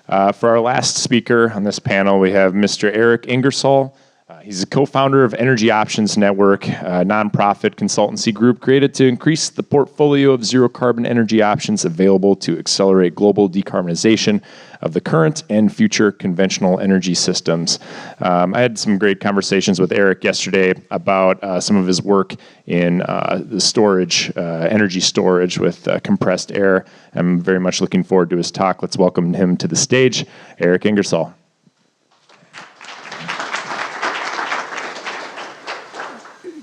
For our last speaker on this panel, we have Mr. Eric Ingersoll. He's a co-founder of Energy Options Network, a nonprofit consultancy group created to increase the portfolio of zero-carbon energy options available to accelerate global decarbonization of the current and future conventional energy systems. I had some great conversations with Eric yesterday about some of his work in the storage, energy storage with compressed air. I'm very much looking forward to his talk. Let's welcome him to the stage, Eric Ingersoll.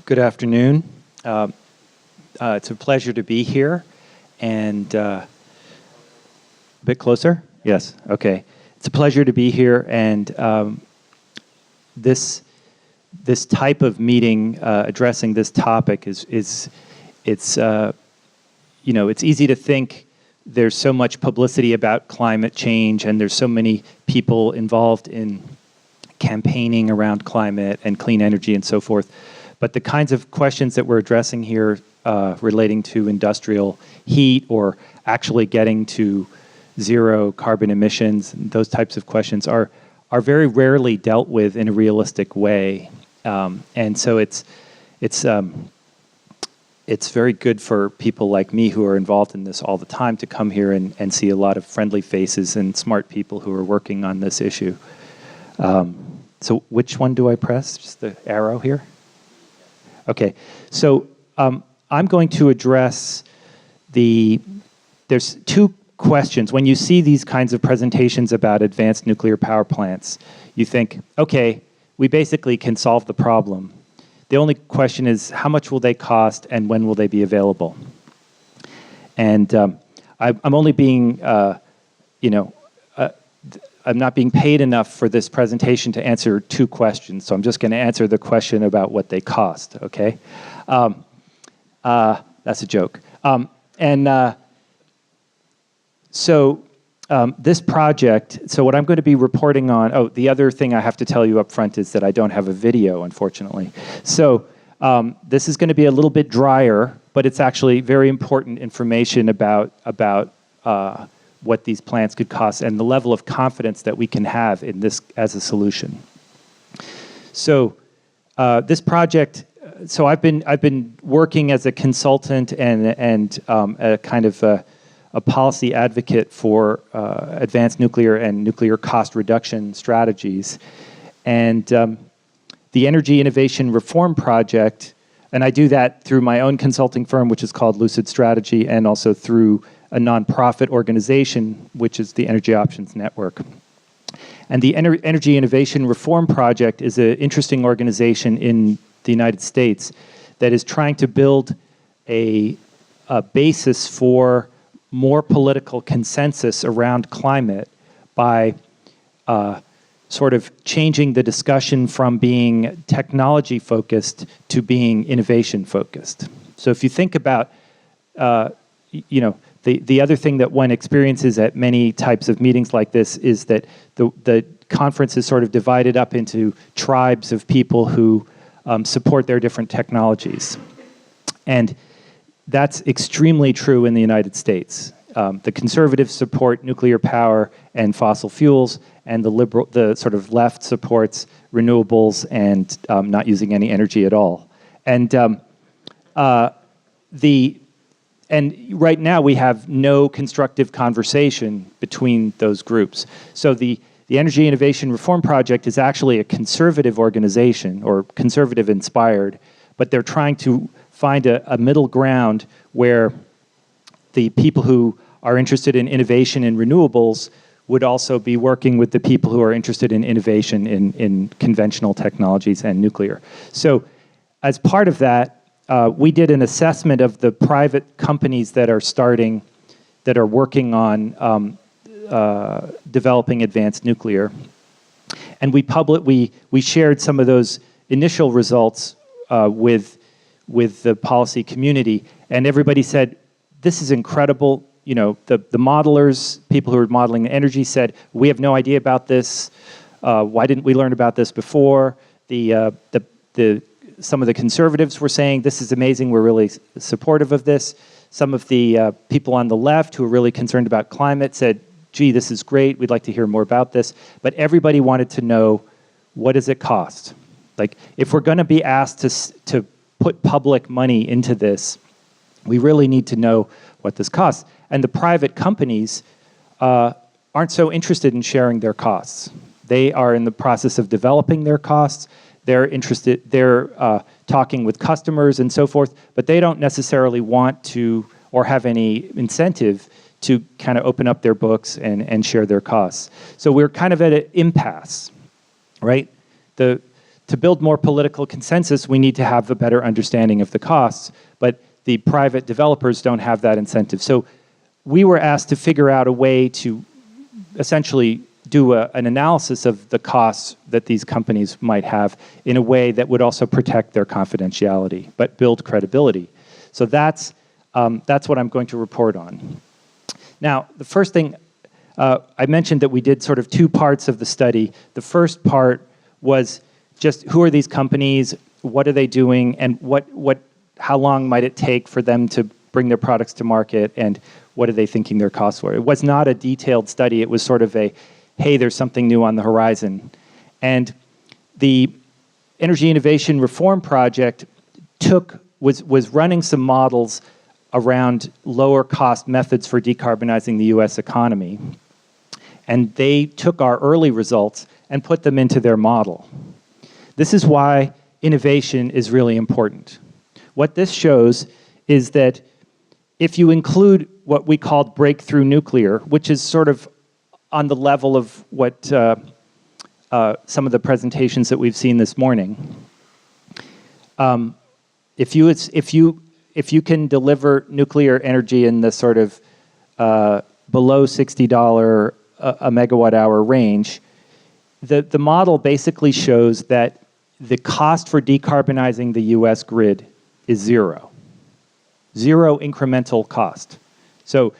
Good afternoon. It's a pleasure to be here, and a bit closer? Yes, okay. It's a pleasure to be here, and this type of meeting addressing this topic it's easy to think there's so much publicity about climate change, and there's so many people involved in campaigning around climate and clean energy and so forth. But the kinds of questions that we're addressing here relating to industrial heat or actually getting to zero carbon emissions, and those types of questions are very rarely dealt with in a realistic way. And so it's very good for people like me who are involved in this all the time to come here and see a lot of friendly faces and smart people who are working on this issue. So which one do I press? Just the arrow here? Okay, so I'm going to address there's two questions. When you see these kinds of presentations about advanced nuclear power plants, you think, okay, we basically can solve the problem. The only question is, how much will they cost and when will they be available? And I'm only being, I'm not being paid enough for this presentation to answer two questions, so I'm just going to answer the question about what they cost, okay? That's a joke. This project, so what I'm going to be reporting on, the other thing I have to tell you up front is that I don't have a video, unfortunately. So this is going to be a little bit drier, but it's actually very important information about what these plants could cost and the level of confidence that we can have in this as a solution. So this project, so I've been working as a consultant and a kind of a policy advocate for advanced nuclear and nuclear cost reduction strategies. And the Energy Innovation Reform Project, and I do that through my own consulting firm, which is called Lucid Strategy, and also through a nonprofit organization, which is the Energy Options Network. And the Energy Innovation Reform Project is an interesting organization in the United States that is trying to build a basis for more political consensus around climate by sort of changing the discussion from being technology-focused to being innovation-focused. So if you think about, the other thing that one experiences at many types of meetings like this is that the conference is sort of divided up into tribes of people who support their different technologies. And that's extremely true in the United States. The conservatives support nuclear power and fossil fuels, and the sort of left supports renewables and not using any energy at all. And And right now we have no constructive conversation between those groups. So the Energy Innovation Reform Project is actually a conservative organization, or conservative inspired, but they're trying to find a middle ground where the people who are interested in innovation in renewables would also be working with the people who are interested in innovation in conventional technologies and nuclear. So as part of that, we did an assessment of the private companies that are working on developing advanced nuclear. And we shared some of those initial results with the policy community, and everybody said, this is incredible. You know, the modelers, people who are modeling the energy said, we have no idea about this. Why didn't we learn about this before? Some of the conservatives were saying, this is amazing, we're really supportive of this. Some of the people on the left who are really concerned about climate said, gee, this is great, we'd like to hear more about this. But everybody wanted to know, what does it cost? Like, if we're going to be asked to put public money into this, we really need to know what this costs. And the private companies aren't so interested in sharing their costs. They are in the process of developing their costs. They're interested, they're talking with customers and so forth, but they don't necessarily want to or have any incentive to kind of open up their books and share their costs. So we're kind of at an impasse, right? To build more political consensus, we need to have a better understanding of the costs, but the private developers don't have that incentive. So we were asked to figure out a way to essentially do an analysis of the costs that these companies might have in a way that would also protect their confidentiality, but build credibility. So that's what I'm going to report on. Now, the first thing, I mentioned that we did sort of two parts of the study. The first part was just who are these companies, what are they doing, and how long might it take for them to bring their products to market, and what are they thinking their costs were. It was not a detailed study. It was sort of a, hey, there's something new on the horizon. And the Energy Innovation Reform Project was running some models around lower cost methods for decarbonizing the US economy. And they took our early results and put them into their model. This is why innovation is really important. What this shows is that if you include what we called breakthrough nuclear, which is sort of on the level of what some of the presentations that we've seen this morning, if you can deliver nuclear energy in the sort of below $60 a megawatt hour range, the model basically shows that the cost for decarbonizing the US grid is zero. Zero incremental cost. So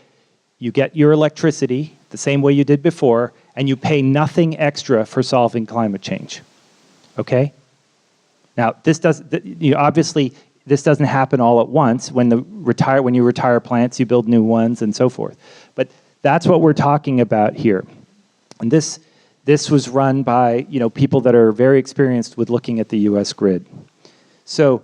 you get your electricity the same way you did before, and you pay nothing extra for solving climate change. Okay? Now, obviously, this doesn't happen all at once. When you retire plants, you build new ones and so forth. But that's what we're talking about here. And this was run by people that are very experienced with looking at the US grid. So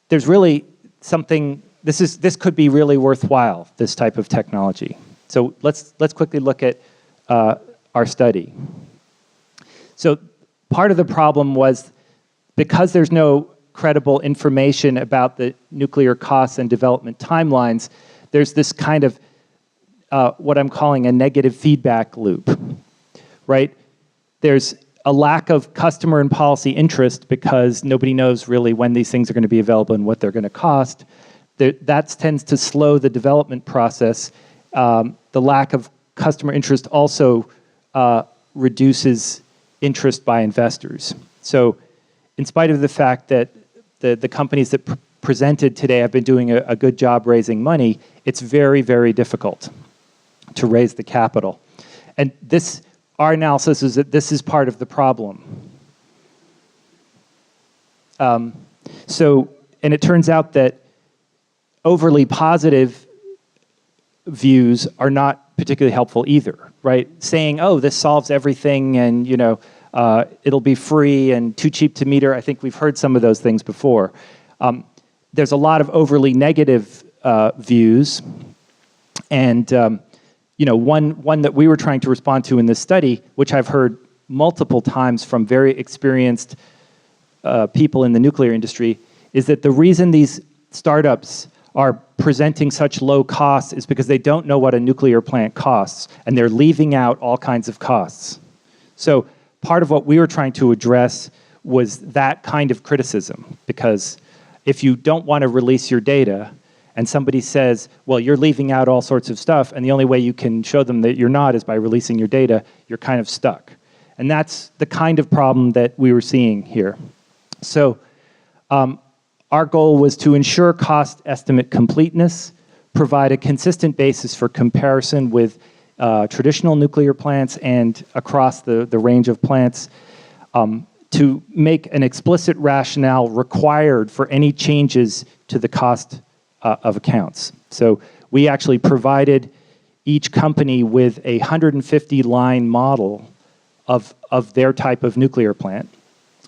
there's really something, this could be really worthwhile, this type of technology. So let's quickly look at our study. So part of the problem was, because there's no credible information about the nuclear costs and development timelines, there's this kind of what I'm calling a negative feedback loop, right? There's a lack of customer and policy interest because nobody knows really when these things are going to be available and what they're going to cost. That tends to slow the development process. The lack of customer interest also reduces interest by investors. So in spite of the fact that the companies that presented today have been doing a good job raising money, it's very, very difficult to raise the capital. And our analysis is that this is part of the problem. And it turns out that overly positive views are not particularly helpful either, right? Saying, oh, this solves everything and, it'll be free and too cheap to meter. I think we've heard some of those things before. There's a lot of overly negative views. And, one that we were trying to respond to in this study, which I've heard multiple times from very experienced people in the nuclear industry, is that the reason these startups are presenting such low costs is because they don't know what a nuclear plant costs, and they're leaving out all kinds of costs. So part of what we were trying to address was that kind of criticism, because if you don't want to release your data, and somebody says, well, you're leaving out all sorts of stuff, and the only way you can show them that you're not is by releasing your data, you're kind of stuck. And that's the kind of problem that we were seeing here. So our goal was to ensure cost estimate completeness, provide a consistent basis for comparison with traditional nuclear plants and across the range of plants, to make an explicit rationale required for any changes to the cost of accounts. So we actually provided each company with a 150-line model of their type of nuclear plant.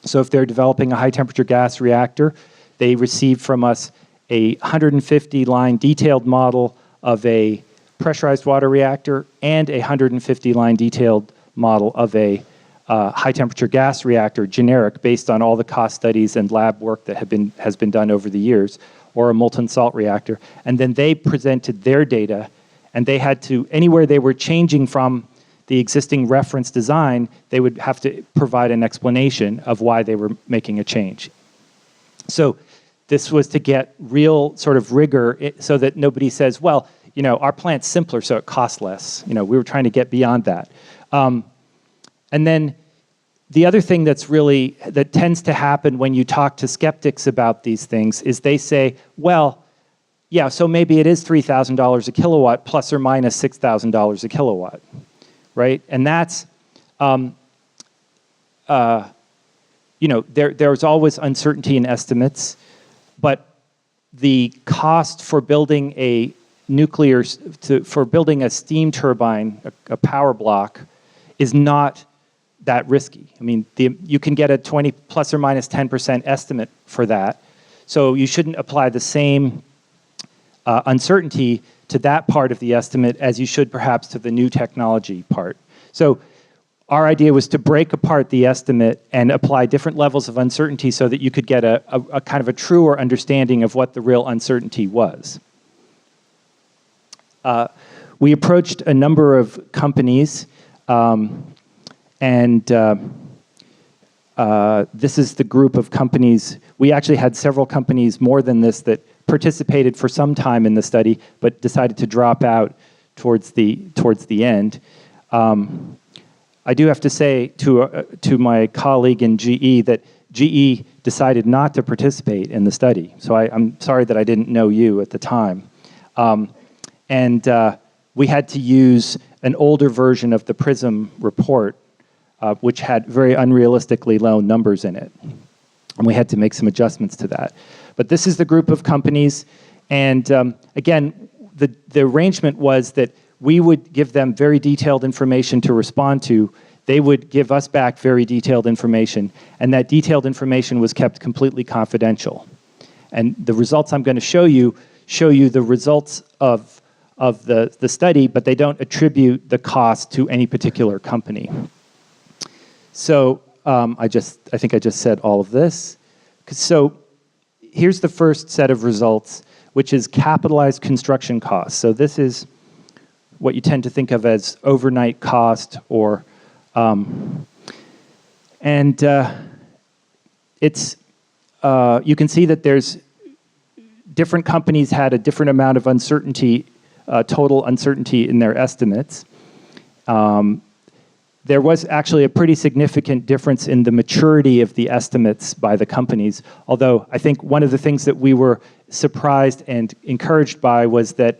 So if they're developing a high-temperature gas reactor, they receive from us a 150-line detailed model of a pressurized water reactor and a 150-line detailed model of a high-temperature gas reactor, generic, based on all the cost studies and lab work that has been done over the years, or a molten salt reactor. And then they presented their data, and they had to, anywhere they were changing from the existing reference design, they would have to provide an explanation of why they were making a change. So this was to get real sort of rigor so that nobody says, well, you know, our plant's simpler, so it costs less. You know, we were trying to get beyond that. And then the other thing that tends to happen when you talk to skeptics about these things is they say, well, yeah, so maybe it is $3,000 a kilowatt plus or minus $6,000 a kilowatt, right? And that's, you know, there's always uncertainty in estimates, but the cost for building a for building a steam turbine, a power block, is not that risky. I mean, you can get a 20 plus or minus 10% estimate for that. So you shouldn't apply the same uncertainty to that part of the estimate as you should perhaps to the new technology part. So our idea was to break apart the estimate and apply different levels of uncertainty so that you could get a kind of a truer understanding of what the real uncertainty was. We approached a number of companies, and this is the group of companies. We actually had several companies, more than this, that participated for some time in the study, but decided to drop out towards the end. I do have to say to my colleague in GE that GE decided not to participate in the study. So I'm sorry that I didn't know you at the time. And we had to use an older version of the PRISM report, which had very unrealistically low numbers in it. And we had to make some adjustments to that. But this is the group of companies. And again, the arrangement was that we would give them very detailed information to respond to. They would give us back very detailed information. And that detailed information was kept completely confidential. And the results I'm going to show you the results of the study, but they don't attribute the cost to any particular company. So I think I just said all of this. So here's the first set of results, which is capitalized construction costs. So this is what you tend to think of as overnight cost, or it's you can see that there's different companies had a different amount of uncertainty, total uncertainty in their estimates. There was actually a pretty significant difference in the maturity of the estimates by the companies, although I think one of the things that we were surprised and encouraged by was that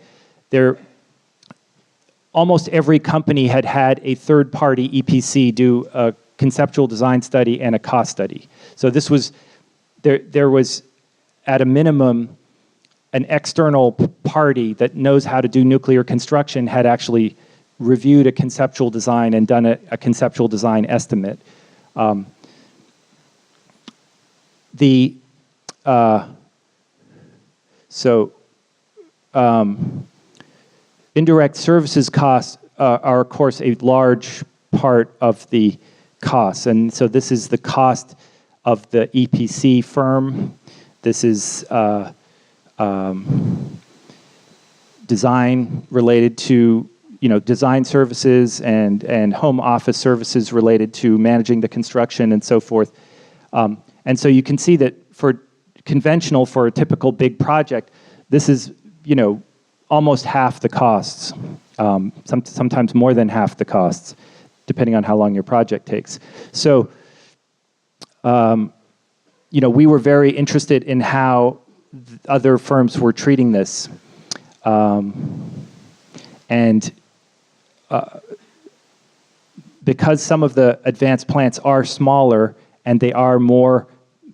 almost every company had a third-party EPC do a conceptual design study and a cost study. So this was, there was at a minimum an external party that knows how to do nuclear construction had actually reviewed a conceptual design and done a conceptual design estimate. Indirect services costs are, of course, a large part of the costs. And so this is the cost of the EPC firm. This is design related to, design services and home office services related to managing the construction and so forth. And so you can see that for a typical big project, this is, almost half the costs, sometimes more than half the costs, depending on how long your project takes. So, we were very interested in how other firms were treating this. Because some of the advanced plants are smaller and they are more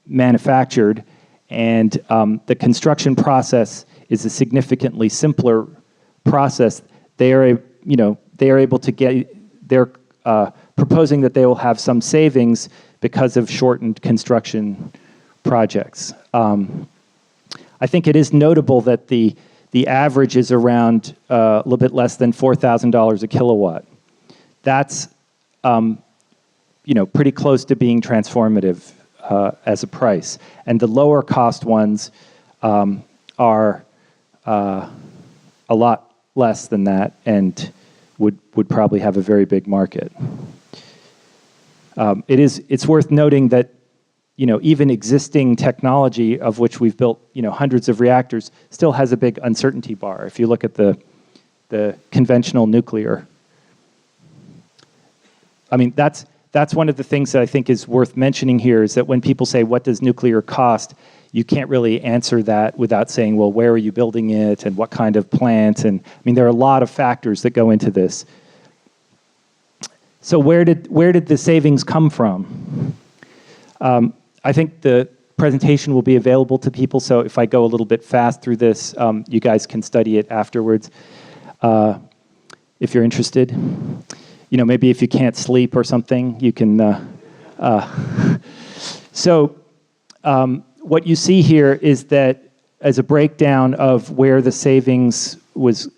manufactured, and the construction process is a significantly simpler process, they are they are able to get, they're proposing that they will have some savings because of shortened construction projects. I think it is notable that the average is around a little bit less than $4,000 a kilowatt. That's pretty close to being transformative as a price. And the lower cost ones are a lot less than that and would probably have a very big market. It's worth noting that even existing technology of which we've built hundreds of reactors still has a big uncertainty bar. If you look at the conventional nuclear, I mean that's one of the things that I think is worth mentioning here is that when people say what does nuclear cost, you can't really answer that without saying, well, where are you building it and what kind of plant? And I mean there are a lot of factors that go into this. So where did the savings come from? I think the presentation will be available to people, so if I go a little bit fast through this, you guys can study it afterwards if you're interested. Maybe if you can't sleep or something, you can... So what you see here is that as a breakdown of where the savings was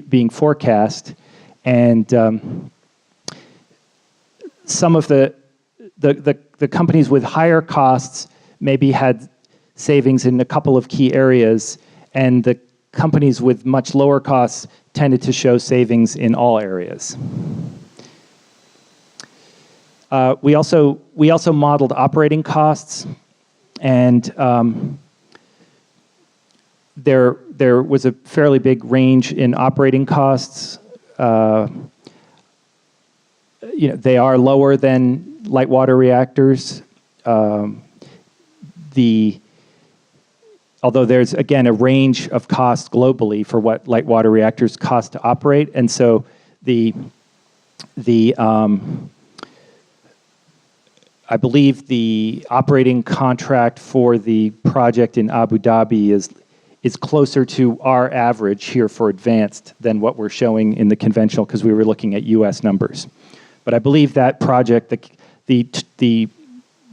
being forecast, and some of the companies with higher costs maybe had savings in a couple of key areas, and the companies with much lower costs tended to show savings in all areas. We also modeled operating costs, and there was a fairly big range in operating costs. They are lower than light water reactors. Although there's, again, a range of costs globally for what light water reactors cost to operate, and so I believe the operating contract for the project in Abu Dhabi is closer to our average here for advanced than what we're showing in the conventional, because we were looking at US numbers. But I believe that project, the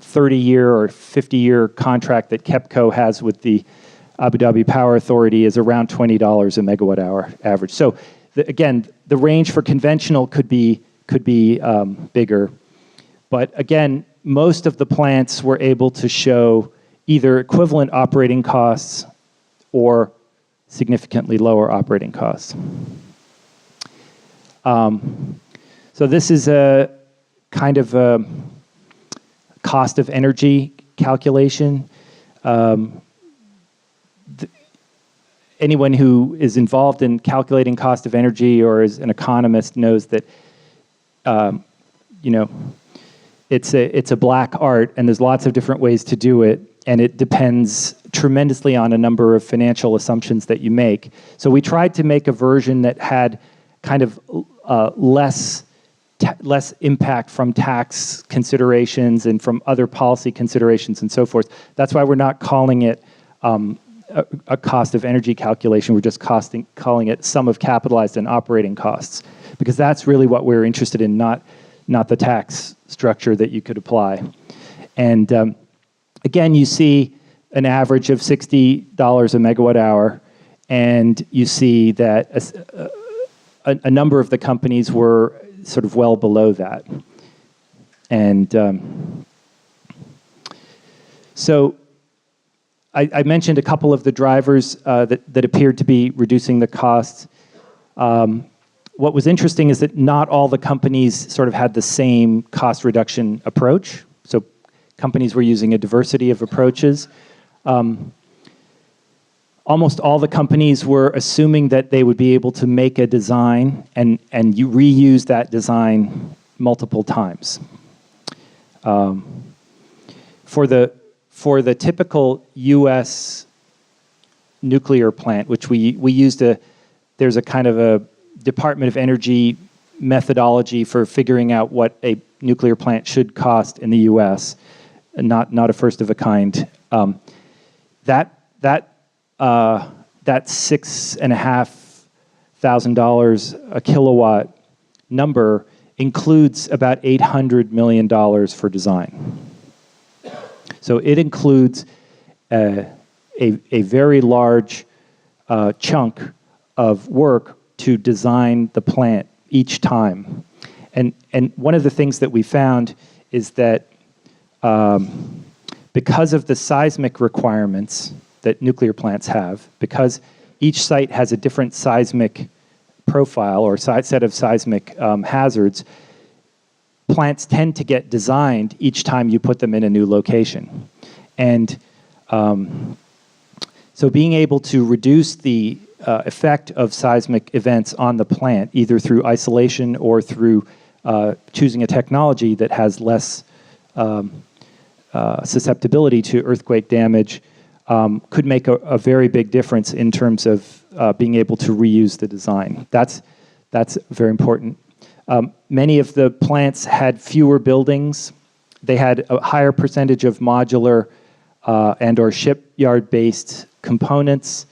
30-year or 50-year contract that KEPCO has with the Abu Dhabi Power Authority is around $20 a megawatt hour average. So again, the range for conventional could be bigger. But again, most of the plants were able to show either equivalent operating costs or significantly lower operating costs. So this is a kind of a cost of energy calculation. Anyone who is involved in calculating cost of energy or is an economist knows that it's a black art, and there's lots of different ways to do it, and it depends tremendously on a number of financial assumptions that you make. So we tried to make a version that had kind of less impact from tax considerations and from other policy considerations and so forth. That's why we're not calling it a cost of energy calculation. We're just calling it sum of capitalized and operating costs, because that's really what we're interested in, not the tax structure that you could apply. And again, you see an average of $60 a megawatt hour, and you see that a number of the companies were sort of well below that. And so I mentioned a couple of the drivers that appeared to be reducing the costs. What was interesting is that not all the companies sort of had the same cost reduction approach. So companies were using a diversity of approaches. Almost all the companies were assuming that they would be able to make a design and you reuse that design multiple times. For the typical U.S. nuclear plant, which we used there's a kind of a Department of Energy methodology for figuring out what a nuclear plant should cost in the U.S., not a first of a kind. That $6,500 $100,000 a kilowatt number includes about $800 million for design. So it includes a very large chunk of work to design the plant each time. And one of the things that we found is that because of the seismic requirements that nuclear plants have, because each site has a different seismic profile or set of seismic hazards, plants tend to get designed each time you put them in a new location. And so being able to reduce the effect of seismic events on the plant, either through isolation or through choosing a technology that has less susceptibility to earthquake damage, could make a very big difference in terms of being able to reuse the design. That's very important. Many of the plants had fewer buildings. They had a higher percentage of modular and or shipyard-based components,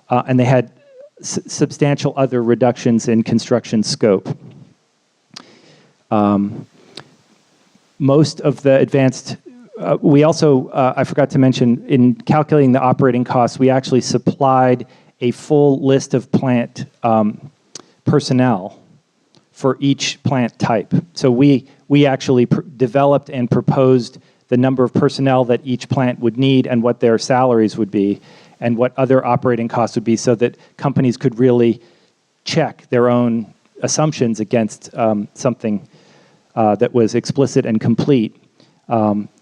and they had substantial other reductions in construction scope. Most of the advanced, we also, I forgot to mention, in calculating the operating costs, we actually supplied a full list of plant personnel for each plant type. So we actually developed and proposed the number of personnel that each plant would need and what their salaries would be and what other operating costs would be, so that companies could really check their own assumptions against something that was explicit and complete.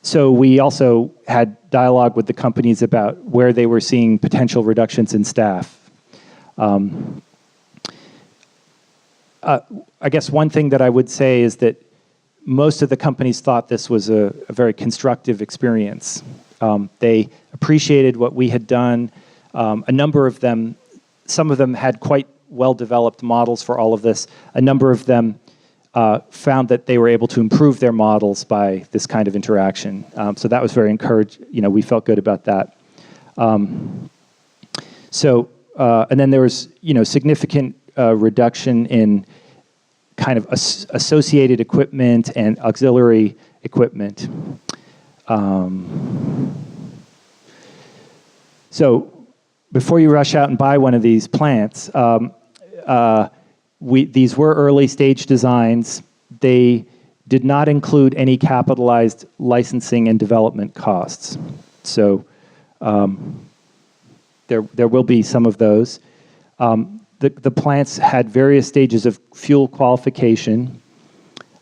So we also had dialogue with the companies about where they were seeing potential reductions in staff. I guess one thing that I would say is that most of the companies thought this was a very constructive experience. They appreciated what we had done. A number of them, some of them had quite well-developed models for all of this. A number of them found that they were able to improve their models by this kind of interaction. So that was very encouraged. We felt good about that. And then there was, significant reduction in kind of associated equipment and auxiliary equipment. So before you rush out and buy one of these plants, these were early stage designs. They did not include any capitalized licensing and development costs. So there will be some of those. The plants had various stages of fuel qualification.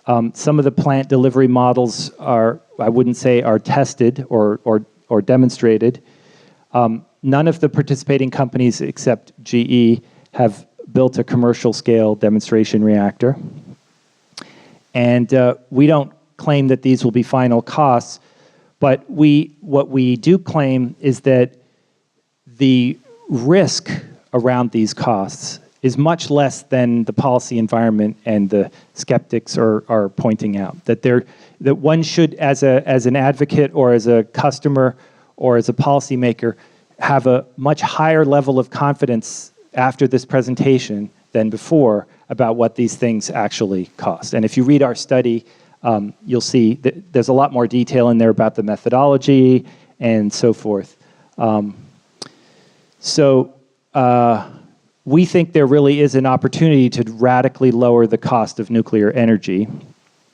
Some of the plant delivery models I wouldn't say are tested or demonstrated. None of the participating companies except GE have built a commercial scale demonstration reactor. And we don't claim that these will be final costs, but what we do claim is that the risk around these costs is much less than the policy environment and the skeptics are pointing out. That one should, as an advocate or as a customer or as a policymaker, have a much higher level of confidence after this presentation than before about what these things actually cost. And if you read our study, you'll see that there's a lot more detail in there about the methodology and so forth. We think there really is an opportunity to radically lower the cost of nuclear energy,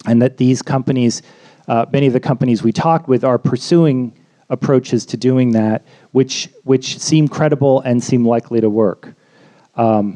and that these companies, many of the companies we talked with, are pursuing approaches to doing that, which seem credible and seem likely to work. The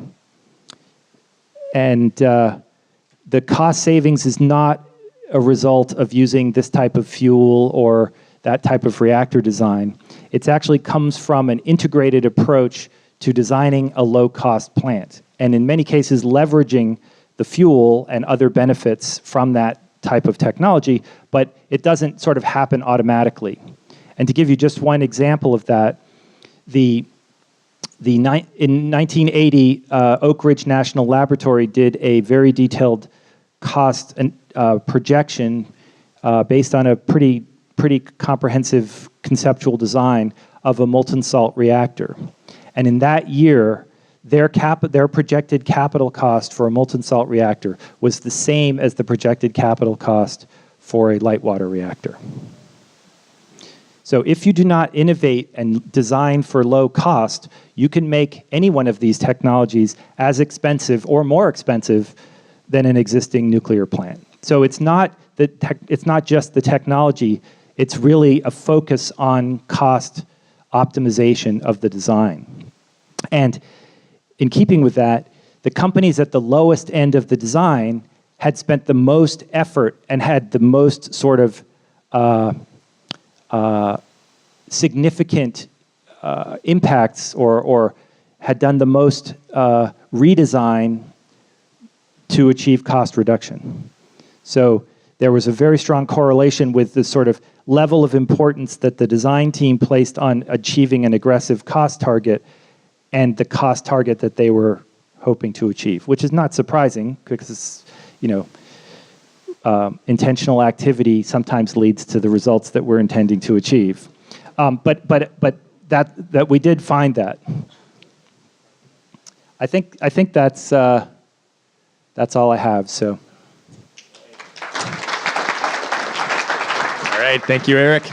cost savings is not a result of using this type of fuel or that type of reactor design. It actually comes from an integrated approach to designing a low-cost plant, and in many cases leveraging the fuel and other benefits from that type of technology, but it doesn't sort of happen automatically. And to give you just one example of that, in 1980, Oak Ridge National Laboratory did a very detailed cost and projection based on a pretty comprehensive conceptual design of a molten salt reactor. And in that year, their projected capital cost for a molten salt reactor was the same as the projected capital cost for a light water reactor. So if you do not innovate and design for low cost, you can make any one of these technologies as expensive or more expensive than an existing nuclear plant. So it's not just the technology, it's really a focus on cost optimization of the design. And in keeping with that, the companies at the lowest end of the design had spent the most effort and had the most sort of significant impacts or had done the most redesign to achieve cost reduction. So there was a very strong correlation with the sort of level of importance that the design team placed on achieving an aggressive cost target and the cost target that they were hoping to achieve, which is not surprising because, intentional activity sometimes leads to the results that we're intending to achieve. But that we did find that. I think that's all I have. So. All right, thank you, Eric.